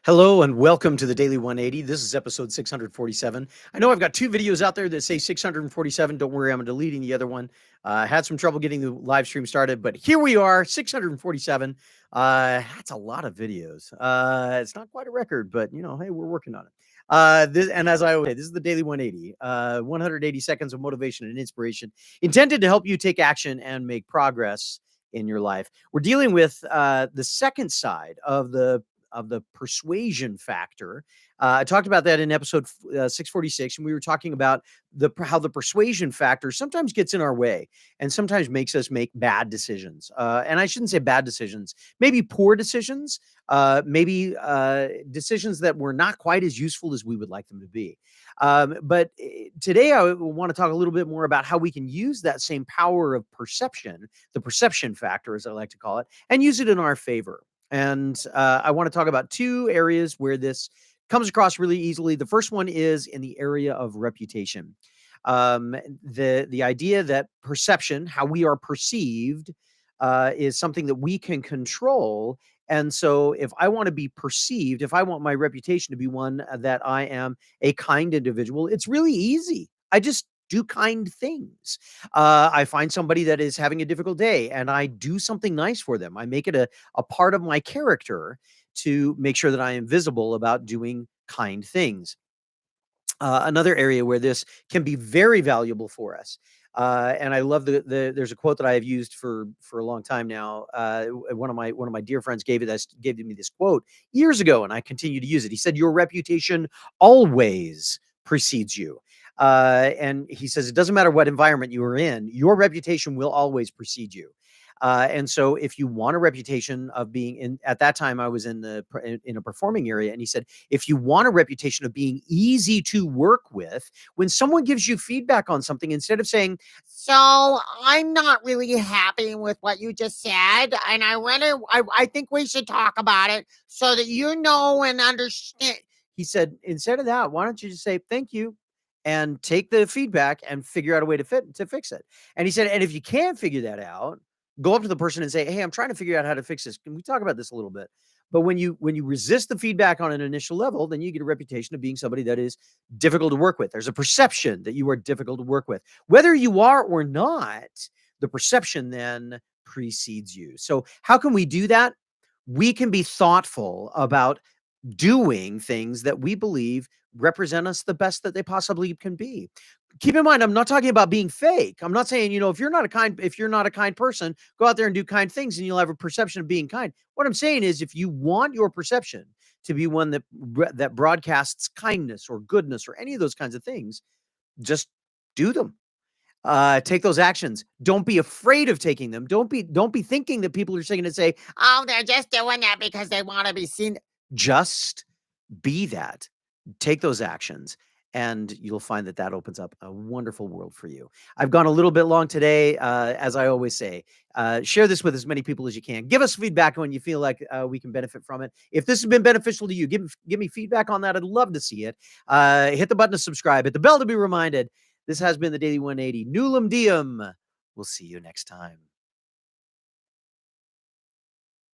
Hello and welcome to the Daily 180. This is episode 647. I know I've got two videos out there that say 647. Don't worry, I'm deleting the other one. I had some trouble getting the live stream started, but here we are, 647. That's a lot of videos. It's not quite a record, but hey, we're working on it. And as I always say, this is the Daily 180, 180 seconds of motivation and inspiration intended to help you take action and make progress in your life. We're dealing with the second side of the persuasion factor. I talked about that in episode 646, and we were talking about how the persuasion factor sometimes gets in our way and sometimes makes us make bad decisions. And I shouldn't say bad decisions, maybe poor decisions, maybe decisions that were not quite as useful as we would like them to be. But today I want to talk a little bit more about how we can use that same power of perception, the perception factor, as I like to call it, and use it in our favor. And I want to talk about two areas where this comes across really easily. The first one is in the area of reputation. The idea that perception, how we are perceived, is something that we can control. And so, if I want to be perceived, if I want my reputation to be one that I am a kind individual, it's really easy. I just do kind things. I find somebody that is having a difficult day and I do something nice for them. I make it a part of my character to make sure that I am visible about doing kind things. Another area where this can be very valuable for us. And I love there's a quote that I have used for a long time now. One of my dear friends gave me this quote years ago, and I continue to use it. He said, "Your reputation always precedes you." And he says it doesn't matter what environment you are in, your reputation will always precede you. And so if you want a reputation of being in, at that time I was in a performing area, and he said, if you want a reputation of being easy to work with, when someone gives you feedback on something, instead of saying, So I'm not really happy with what you just said, and I think we should talk about it so that you know and understand. he said, instead of that, why don't you just say thank you and take the feedback and figure out a way to fix it. And he said, and if you can't figure that out, go up to the person and say, hey, I'm trying to figure out how to fix this. Can we talk about this a little bit? But when you resist the feedback on an initial level, then you get a reputation of being somebody that is difficult to work with. There's a perception that you are difficult to work with. Whether you are or not, the perception then precedes you. So how can we do that? We can be thoughtful about doing things that we believe represent us the best that they possibly can be. Keep in mind, I'm not talking about being fake. I'm not saying, if you're not a kind person, go out there and do kind things and you'll have a perception of being kind. What I'm saying is if you want your perception to be one that broadcasts kindness or goodness or any of those kinds of things, just do them. Take those actions. Don't be afraid of taking them. Don't be thinking that people are saying to say, Oh, they're just doing that because they want to be seen. just be that. Take those actions, and you'll find that that opens up a wonderful world for you. I've gone a little bit long today. As I always say, share this with as many people as you can. Give us feedback when you feel like we can benefit from it. If this has been beneficial to you, give me feedback on that. I'd love to see it. Hit the button to subscribe. Hit the bell to be reminded. This has been the Daily 180. Newlum Diem. We'll see you next time.